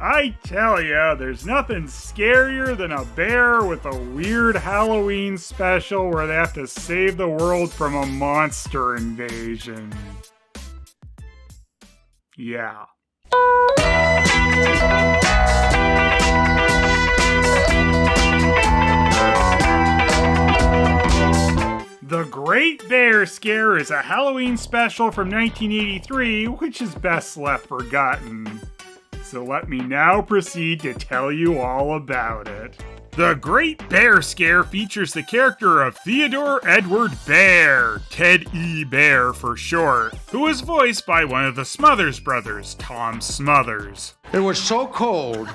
I tell ya, there's nothing scarier than a bear with a weird Halloween special where they have to save the world from a monster invasion. Yeah. The Great Bear Scare is a Halloween special from 1983, which is best left forgotten. So let me now proceed to tell you all about it. The Great Bear Scare features the character of Theodore Edward Bear, Ted E. Bear for short, who was voiced by one of the Smothers brothers, Tom Smothers. It was so cold.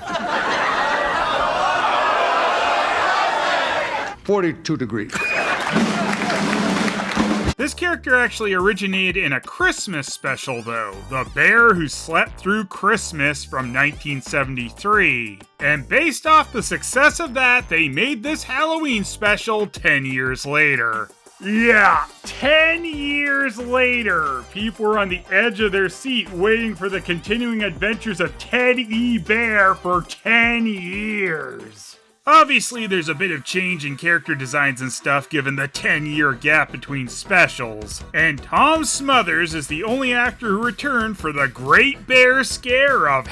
42 degrees. This character actually originated in a Christmas special, though, The Bear Who Slept Through Christmas from 1973. And based off the success of that, they made this Halloween special 10 years later. Yeah, 10 years later, people were on the edge of their seat waiting for the continuing adventures of Ted E. Bear for 10 years. Obviously, there's a bit of change in character designs and stuff given the 10-year gap between specials. And Tom Smothers is the only actor who returned for the Great Bear Scare of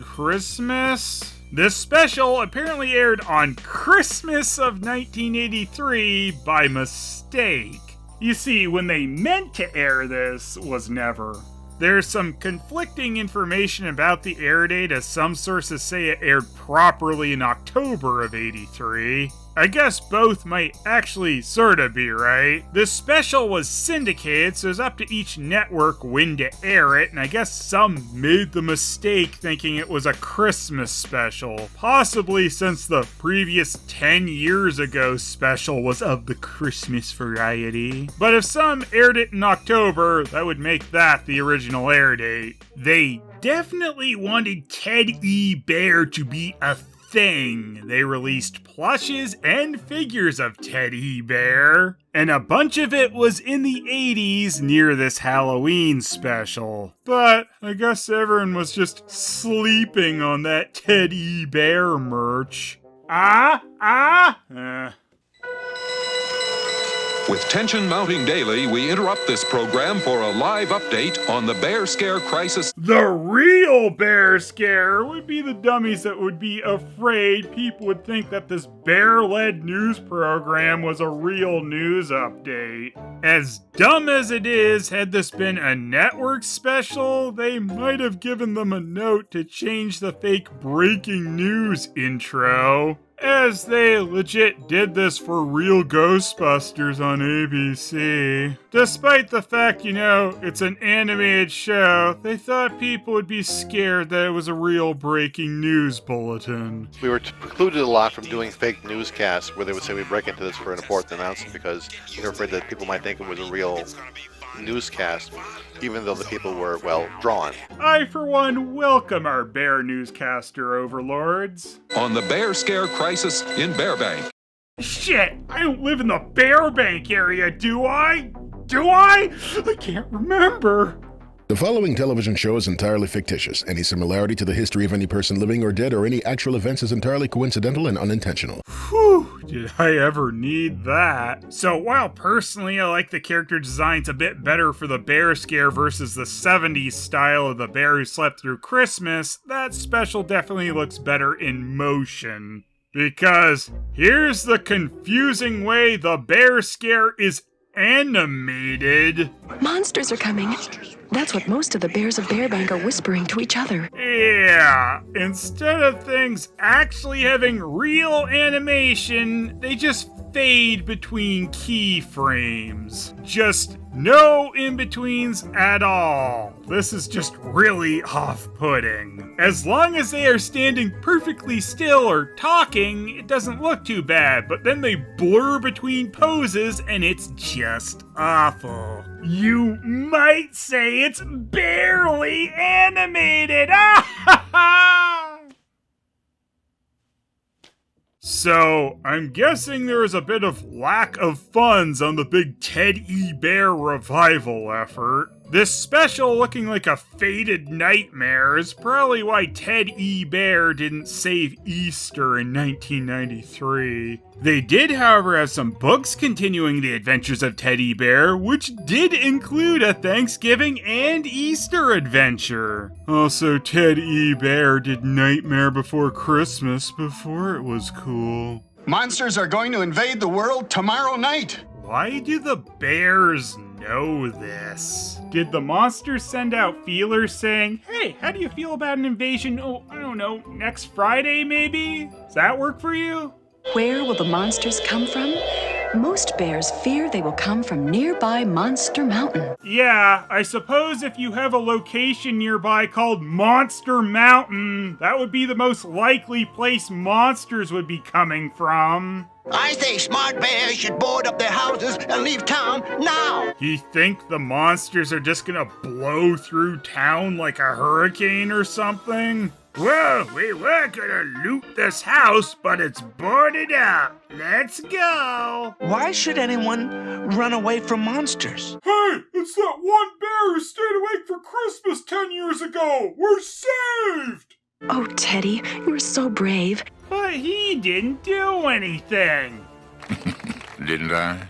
Christmas. This special apparently aired on Christmas of 1983 by mistake. You see, when they meant to air this was never. There's some conflicting information about the air date, as some sources say it aired properly in October of '83. I guess both might actually sorta be right. This special was syndicated, so it's up to each network when to air it, and I guess some made the mistake thinking it was a Christmas special, possibly since the previous 10 years ago special was of the Christmas variety. But if some aired it in October, that would make that the original air date. They definitely wanted Ted E. Bear to be a thing. They released plushes and figures of Ted E. Bear, and a bunch of it was in the 80s near this Halloween special. But I guess everyone was just sleeping on that Ted E. Bear merch. With tension mounting daily, we interrupt this program for a live update on the Bear Scare crisis. The real Bear Scare would be the dummies that would be afraid people would think that this bear-led news program was a real news update. As dumb as it is, had this been a network special, they might have given them a note to change the fake breaking news intro. As they legit did this for Real Ghostbusters on ABC. Despite the fact, it's an animated show, they thought people would be scared that it was a real breaking news bulletin. We were precluded a lot from doing fake newscasts where they would say we break into this for an important announcement because we were afraid that people might think it was a real newscast, even though the people were, drawn. I, for one, welcome our bear newscaster overlords. On the Bear Scare crisis in Bearbank. Shit, I don't live in the Bearbank area, do I? I can't remember. The following television show is entirely fictitious. Any similarity to the history of any person living or dead or any actual events is entirely coincidental and unintentional. Whew, did I ever need that? So while personally I like the character designs a bit better for the Bear Scare versus the 70s style of the Bear Who Slept Through Christmas, that special definitely looks better in motion. Because here's the confusing way the Bear Scare is animated. Monsters are coming. That's what most of the bears of Bearbank are whispering to each other. Yeah, instead of things actually having real animation, they just fade between keyframes. Just no in-betweens at all. This is just really off-putting. As long as they are standing perfectly still or talking, it doesn't look too bad, but then they blur between poses and it's just awful. You might say it's barely animated! So, I'm guessing there is a bit of lack of funds on the big Ted E. Bear revival effort. This special looking like a faded nightmare is probably why Ted E. Bear didn't save Easter in 1993. They did, however, have some books continuing the adventures of Teddy Bear, which did include a Thanksgiving and Easter adventure. Also, Ted E. Bear did Nightmare Before Christmas before it was cool. Monsters are going to invade the world tomorrow night. Why do the bears know this? Did the monsters send out feelers saying, hey, how do you feel about an invasion? Oh, I don't know, next Friday maybe? Does that work for you? Where will the monsters come from? Most bears fear they will come from nearby Monster Mountain. Yeah, I suppose if you have a location nearby called Monster Mountain, that would be the most likely place monsters would be coming from. I say smart bears should board up their houses and leave town now. You think the monsters are just gonna blow through town like a hurricane or something? Whoa, we were gonna loot this house, but it's boarded up. Let's go. Why should anyone run away from monsters? Hey, it's that one bear who stayed awake for Christmas 10 years ago. We're saved. Oh, Teddy, you're so brave. But he didn't do anything. Didn't I?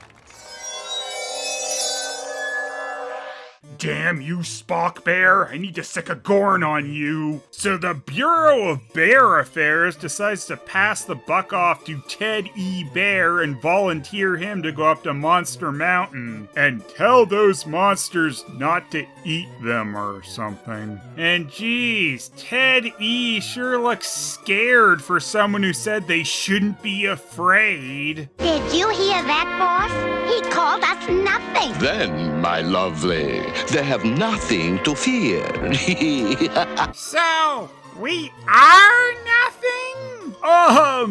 Damn you, Spock Bear. I need to sick a gorn on you. So the Bureau of Bear Affairs decides to pass the buck off to Ted E. Bear and volunteer him to go up to Monster Mountain and tell those monsters not to eat them or something. And geez, Ted E. sure looks scared for someone who said they shouldn't be afraid. Did you hear that, boss? He called us nothing. Then, my lovely, they have nothing to fear. So, we are nothing? Well,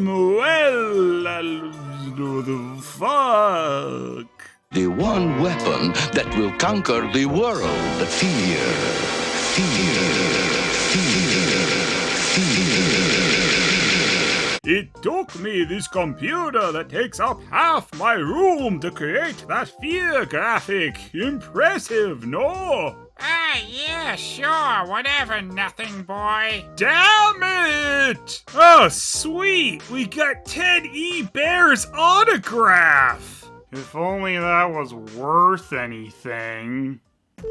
fuck. The one weapon that will conquer the world. Fear. It took me this computer that takes up half my room to create that fear graphic. Impressive, no? Ah, yeah, sure, whatever, nothing boy. Damn it! Oh, sweet! We got Ted E. Bear's autograph! If only that was worth anything.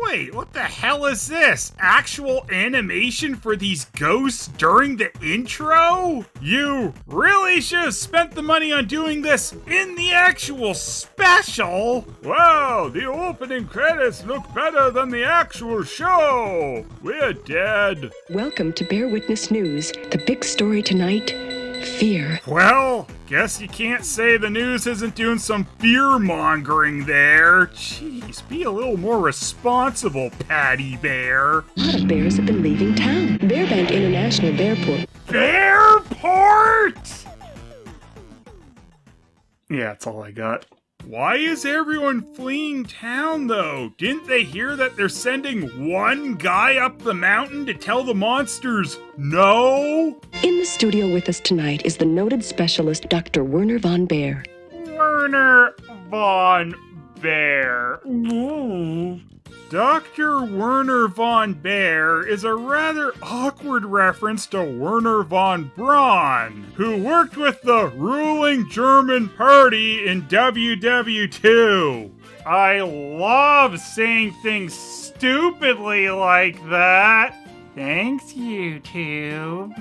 Wait, what the hell is this? Actual animation for these ghosts during the intro? You really should have spent the money on doing this in the actual special. Wow, the opening credits look better than the actual show. We're dead. Welcome to Bear Witness News. The big story tonight, fear. Well, guess you can't say the news isn't doing some fear-mongering there. Jeez, be a little more responsible, Patty Bear. A lot of bears have been leaving town. Bearbank International Bearport. Bearport? Yeah, that's all I got. Why is everyone fleeing town, though? Didn't they hear that they're sending one guy up the mountain to tell the monsters no? In the studio with us tonight is the noted specialist, Dr. Werner von Bear. Werner von Bear. Ooh. Dr. Werner von Bear is a rather awkward reference to Werner von Braun, who worked with the ruling German party in WW2. I love saying things stupidly like that. Thanks, YouTube.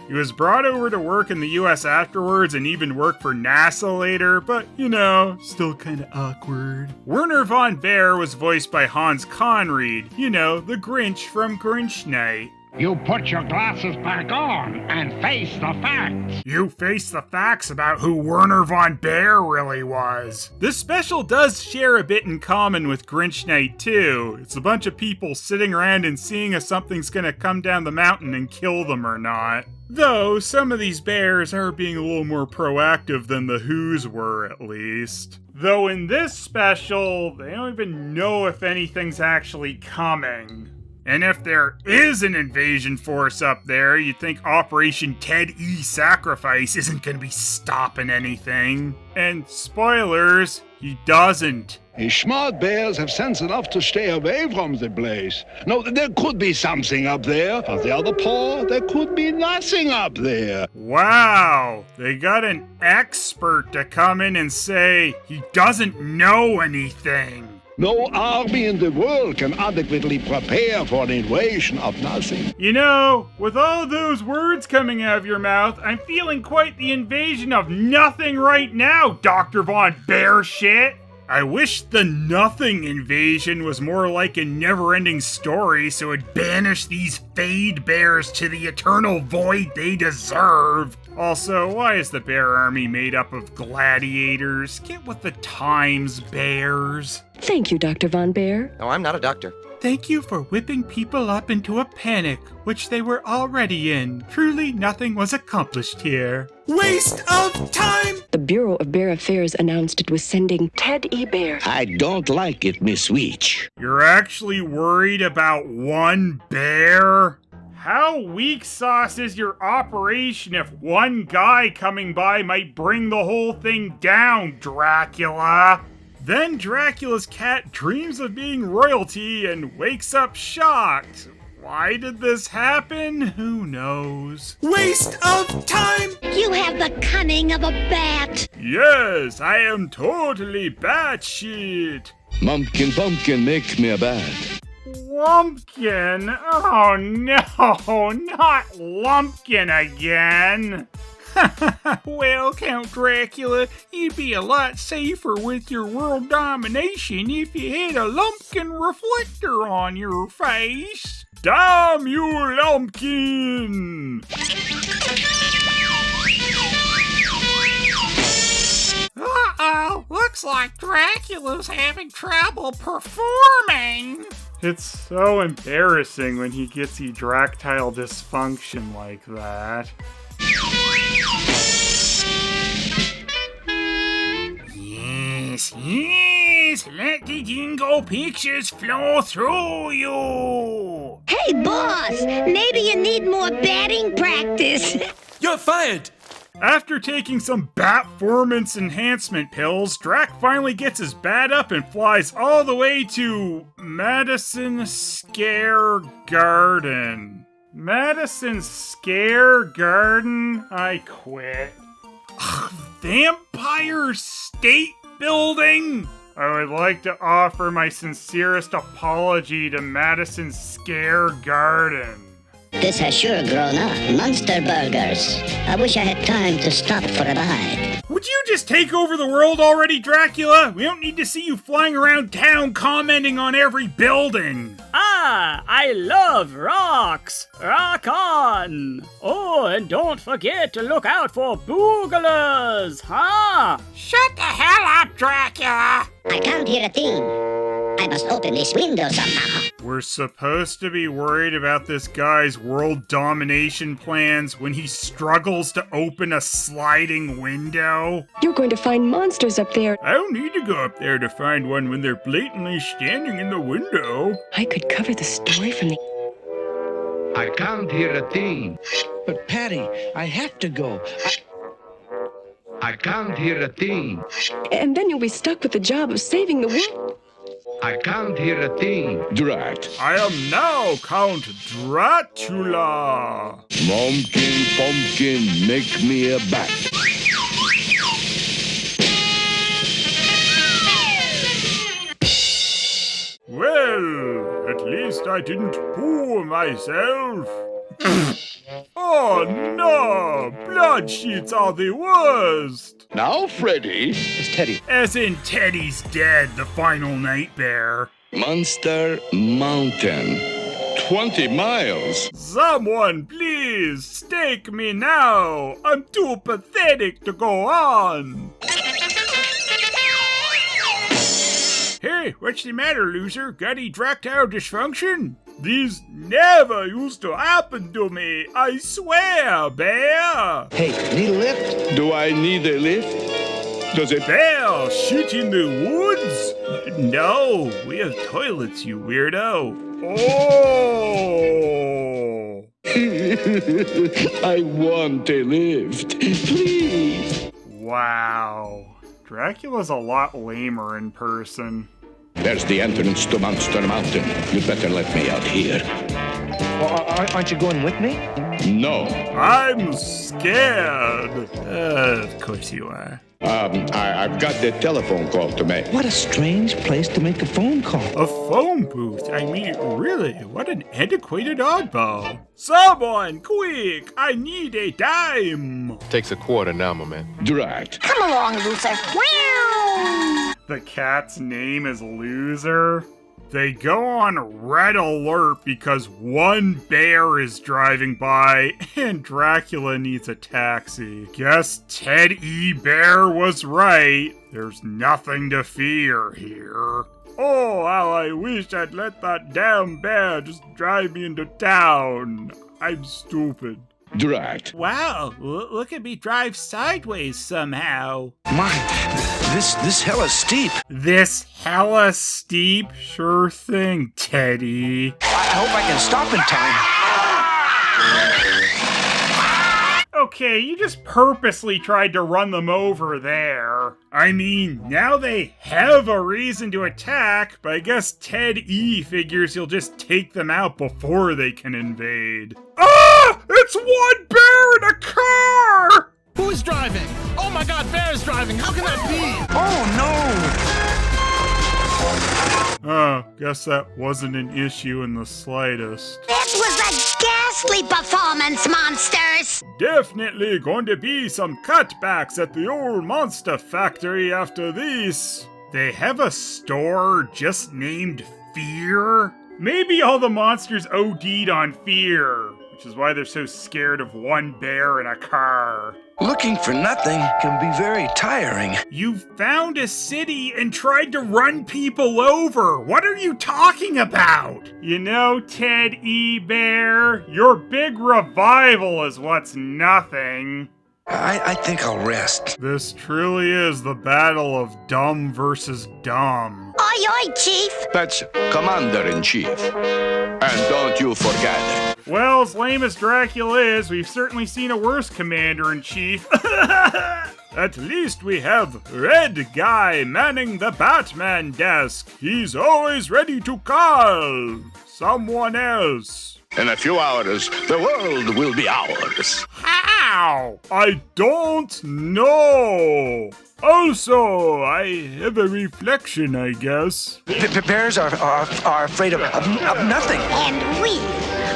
He was brought over to work in the US afterwards and even worked for NASA later, but, you know, still kinda awkward. Werner von Bear was voiced by Hans Conried, you know, the Grinch from Grinch Night. You put your glasses back on and face the facts. You face the facts about who Werner von Bear really was. This special does share a bit in common with Grinch Night too. It's a bunch of people sitting around and seeing if something's gonna come down the mountain and kill them or not. Though, some of these bears are being a little more proactive than the Who's were, at least. Though in this special, they don't even know if anything's actually coming. And if there is an invasion force up there, you'd think Operation Ted E. Sacrifice isn't going to be stopping anything. And spoilers, he doesn't. The smart bears have sense enough to stay away from the place. No, there could be something up there. For the other paw, there could be nothing up there. Wow, they got an expert to come in and say he doesn't know anything. No army in the world can adequately prepare for an invasion of nothing. You know, with all those words coming out of your mouth, I'm feeling quite the invasion of nothing right now, Dr. Von Bear Shit. I wish the nothing invasion was more like a never-ending story so it'd banish these fade bears to the eternal void they deserve. Also, why is the bear army made up of gladiators? Get with the times, bears. Thank you, Dr. Von Bear. No, I'm not a doctor. Thank you for whipping people up into a panic, which they were already in. Truly, nothing was accomplished here. Waste of time! The Bureau of Bear Affairs announced it was sending Ted E. Bear. I don't like it, Miss Witch. You're actually worried about one bear? How weak sauce is your operation if one guy coming by might bring the whole thing down, Dracula? Then Dracula's cat dreams of being royalty and wakes up shocked. Why did this happen? Who knows? Waste of time! You have the cunning of a bat. Yes, I am totally batshit. Mumpkin Pumpkin, make me a bat. Lumpkin? Oh no, not Lumpkin again. Well, Count Dracula, you'd be a lot safer with your world domination if you had a lumpkin reflector on your face. Damn you, Lumpkin! Uh-oh, looks like Dracula's having trouble performing. It's so embarrassing when he gets erectile dysfunction like that. Yes, let the jingle pictures flow through you. Hey, boss, maybe you need more batting practice. You're fired. After taking some Batformance enhancement pills, Drac finally gets his bat up and flies all the way to Madison Scare Garden. Madison Scare Garden? I quit. Vampire State Building? I would like to offer my sincerest apology to Madison Scare Garden. This has sure grown up. Monster burgers. I wish I had time to stop for a bite. Would you just take over the world already, Dracula? We don't need to see you flying around town commenting on every building. Ah, I love rocks. Rock on. Oh, and don't forget to look out for boogalers, huh? Shut the hell up, Dracula. I can't hear a thing. I must open this window somehow. We're supposed to be worried about this guy's world domination plans when he struggles to open a sliding window? You're going to find monsters up there. I don't need to go up there to find one when they're blatantly standing in the window. I could cover the story from the... I can't hear a thing. But Patty, I have to go. I can't hear a thing. And then you'll be stuck with the job of saving the world. I can't hear a thing. Drat. I am now Count Dracula. Mumpkin Pumpkin, make me a bat. Well, at least I didn't poo myself. Oh no! Blood sheets are the worst! Now, Freddy. It's Teddy. As in Teddy's dead, the final nightmare. Monster Mountain. 20 miles. Someone please stake me now! I'm too pathetic to go on! Hey, what's the matter, loser? Got erectile dysfunction? These never used to happen to me, I swear, Bear! Hey, need a lift? Do I need a lift? Does it... Bear, shit in the woods? No, we have toilets, you weirdo. Oh! I want a lift, please. Wow. Dracula's a lot lamer in person. There's the entrance to Monster Mountain. You'd better let me out here. Aren't you going with me? No. I'm scared. Of course you are. I've got the telephone call to make. What a strange place to make a phone call. A phone booth? I mean, really, what an antiquated oddball. Someone, quick! I need a dime! Takes a quarter now, my man. Drat. Come along, loser. Meow. The cat's name is Loser. They go on red alert because one bear is driving by and Dracula needs a taxi. Guess Ted E. Bear was right. There's nothing to fear here. Oh, how I wish I'd let that damn bear just drive me into town. I'm stupid. Drat. Wow, look at me drive sideways somehow. My, this hella steep. This hella steep? Sure thing, Teddy. I hope I can stop in time. Okay, you just purposely tried to run them over there. I mean, now they have a reason to attack, but I guess Ted E figures he'll just take them out before they can invade. Ah! It's one bear in a car! Who is driving? Oh my god, Bear's driving! How can that be? Oh no! Guess that wasn't an issue in the slightest. It was a ghastly performance, monsters! Definitely going to be some cutbacks at the old monster factory after this. They have a store just named Fear? Maybe all the monsters OD'd on fear, which is why they're so scared of one bear in a car. Looking for nothing can be very tiring. You found a city and tried to run people over. What are you talking about? You know, Ted E. Bear, your big revival is what's nothing. I think I'll rest. This truly is the battle of dumb versus dumb. Oi, oi, Chief. That's Commander-in-Chief. And don't you forget. Well, as lame as Dracula is, we've certainly seen a worse Commander-in-Chief. At least we have Red Guy manning the Batman desk. He's always ready to call someone else. In a few hours, the world will be ours. How? I don't know. Also, I have a reflection, I guess. Bears are afraid of nothing. And we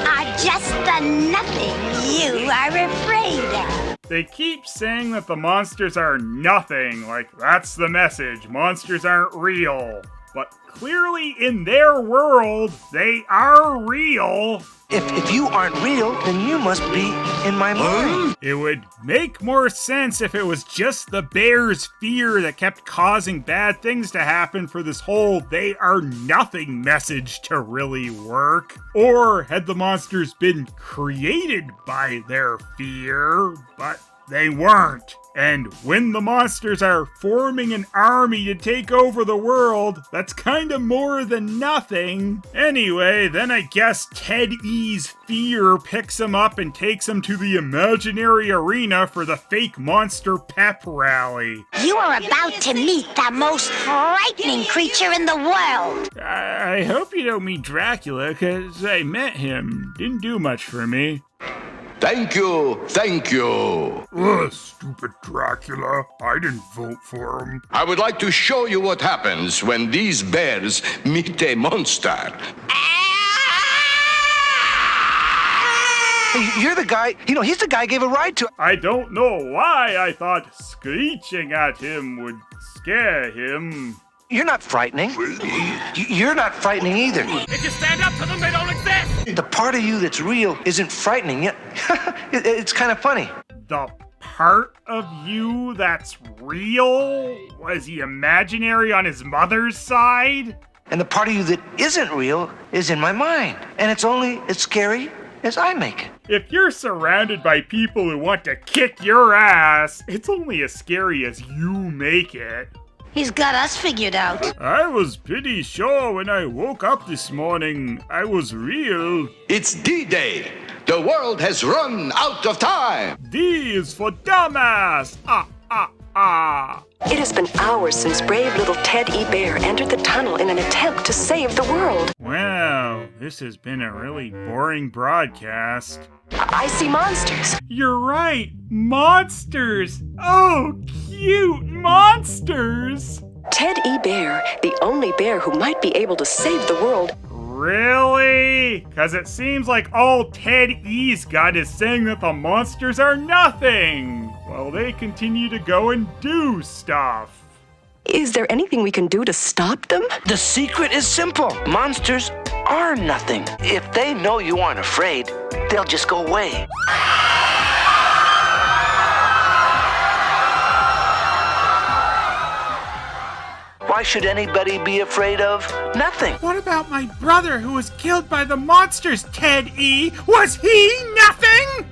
are just the nothing you are afraid of. They keep saying that the monsters are nothing, like that's the message. Monsters aren't real. But clearly in their world, they are real. If you aren't real, then you must be in my mind. It would make more sense if it was just the bear's fear that kept causing bad things to happen for this whole they are nothing message to really work. Or had the monsters been created by their fear, but they weren't. And when the monsters are forming an army to take over the world, that's kinda more than nothing. Anyway, then I guess Ted E's fear picks him up and takes him to the imaginary arena for the fake monster pep rally. You are about to meet the most frightening creature in the world. I hope you don't mean Dracula, cause I met him. Didn't do much for me. Thank you, thank you. Stupid Dracula. I didn't vote for him. I would like to show you what happens when these bears meet a monster. Hey, you're the guy, he's the guy I gave a ride to. I don't know why I thought screeching at him would scare him. You're not frightening. You're not frightening either. If you stand up to them, they don't exist. The part of you that's real isn't frightening yet. It's kind of funny. The part of you that's real? Was he imaginary on his mother's side? And the part of you that isn't real is in my mind. And it's only as scary as I make it. If you're surrounded by people who want to kick your ass, it's only as scary as you make it. He's got us figured out. I was pretty sure when I woke up this morning I was real. It's D-Day. The world has run out of time. D is for dumbass. It has been hours since brave little Ted E. Bear entered the tunnel in an attempt to save the world. Wow, this has been a really boring broadcast. I see monsters. You're right, monsters. Oh, cute monsters. Ted E. Bear, the only bear who might be able to save the world. Really? Because it seems like all Ted E's got is saying that the monsters are nothing, while they continue to go and do stuff. Is there anything we can do to stop them? The secret is simple. Monsters are nothing. If they know you aren't afraid, they'll just go away. Why should anybody be afraid of nothing? What about my brother who was killed by the monsters, Ted E? Was he nothing?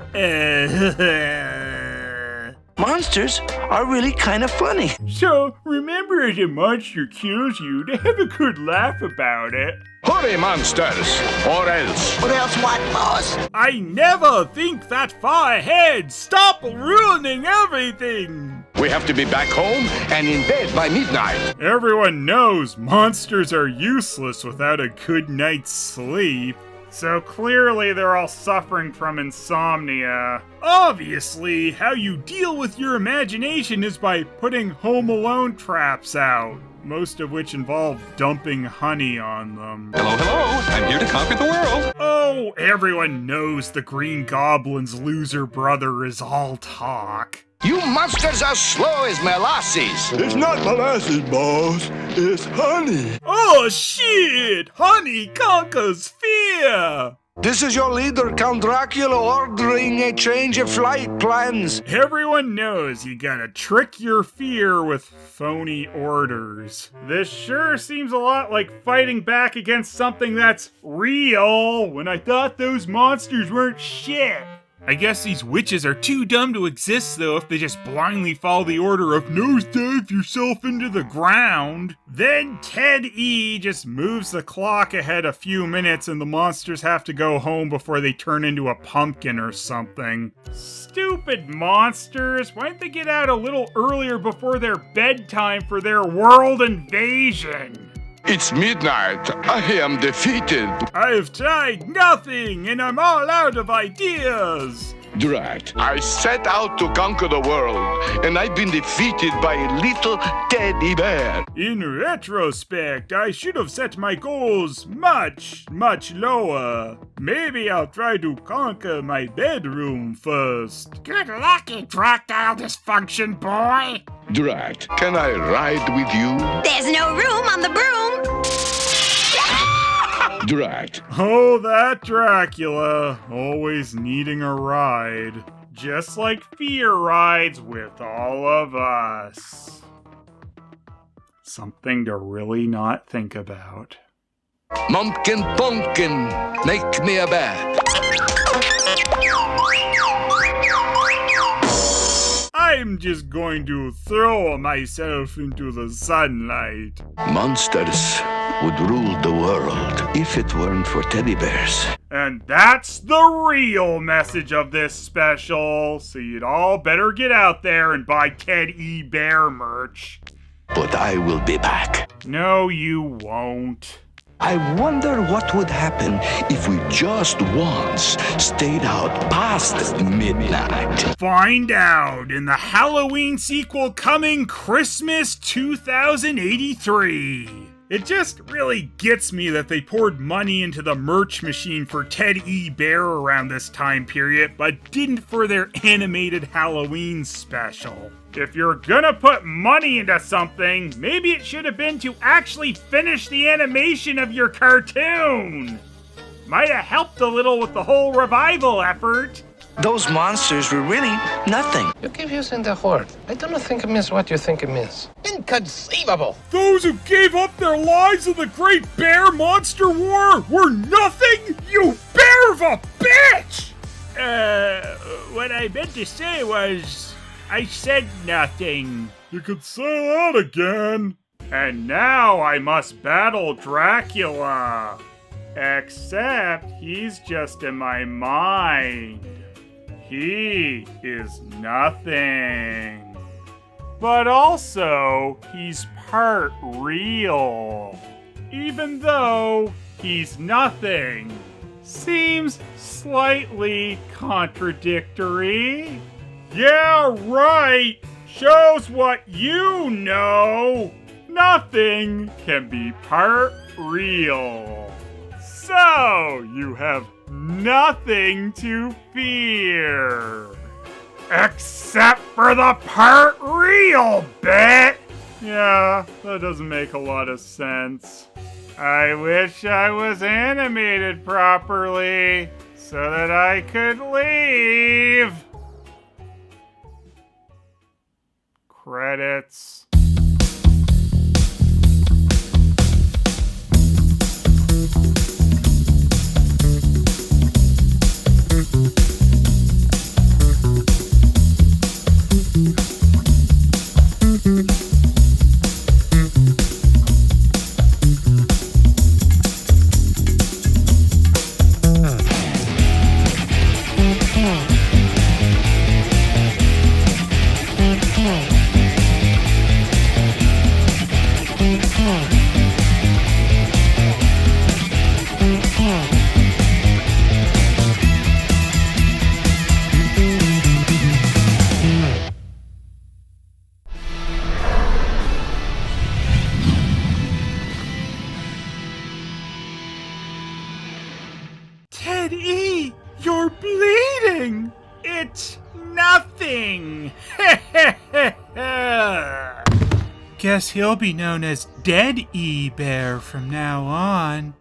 Monsters are really kind of funny. So, remember as a monster kills you to have a good laugh about it. Hurry, monsters, or else. What else what, boss? I never think that far ahead. Stop ruining everything. We have to be back home and in bed by midnight. Everyone knows monsters are useless without a good night's sleep. So clearly they're all suffering from insomnia. Obviously, how you deal with your imagination is by putting Home Alone traps out, most of which involve dumping honey on them. Hello, hello. I'm here to conquer the world. Oh, everyone knows the Green Goblin's loser brother is all talk. You monsters are slow as molasses. It's not molasses, boss. It's honey. Oh shit! Honey conquers fear! This is your leader, Count Dracula, ordering a change of flight plans. Everyone knows you gotta trick your fear with phony orders. This sure seems a lot like fighting back against something that's real, when I thought those monsters weren't shit. I guess these witches are too dumb to exist, though, if they just blindly follow the order of nosedive yourself into the ground. Then Ted E just moves the clock ahead a few minutes and the monsters have to go home before they turn into a pumpkin or something. Stupid monsters! Why didn't they get out a little earlier before their bedtime for their world invasion? It's midnight. I am defeated. I've tried nothing, and I'm all out of ideas. Drat. I set out to conquer the world, and I've been defeated by little teddy bear. In retrospect, I should have set my goals much, much lower. Maybe I'll try to conquer my bedroom first. Good luck, you tractile dysfunction boy. Drat, can I ride with you? There's no room on the broom. Drat. Oh, that Dracula, always needing a ride. Just like fear rides with all of us. Something to really not think about. Mumpkin pumpkin, make me a bed. I'm just going to throw myself into the sunlight. Monsters would rule the world if it weren't for teddy bears. And that's the real message of this special, so you'd all better get out there and buy Ted E. Bear merch. But I will be back. No, you won't. I wonder what would happen if we just once stayed out past midnight. Find out in the Halloween sequel coming Christmas 2083. It just really gets me that they poured money into the merch machine for Ted E. Bear around this time period, but didn't for their animated Halloween special. If you're gonna put money into something, maybe it should have been to actually finish the animation of your cartoon. Might have helped a little with the whole revival effort. Those monsters were really nothing. You keep using the word. I do not think it means what you think it means. Inconceivable. Those who gave up their lives in the Great Bear Monster War were nothing, you bear of a bitch! What I meant to say was, I said nothing. You could say that again. And now I must battle Dracula. Except he's just in my mind. He is nothing. But also, he's part real. Even though he's nothing. Seems slightly contradictory. Yeah, right. Shows what you know. Nothing can be part real. So, you have nothing to fear. Except for the part real bit. Yeah, that doesn't make a lot of sense. I wish I was animated properly so that I could leave. Credits. Ted E, you're bleeding! It's nothing! Guess he'll be known as Dead E Bear from now on.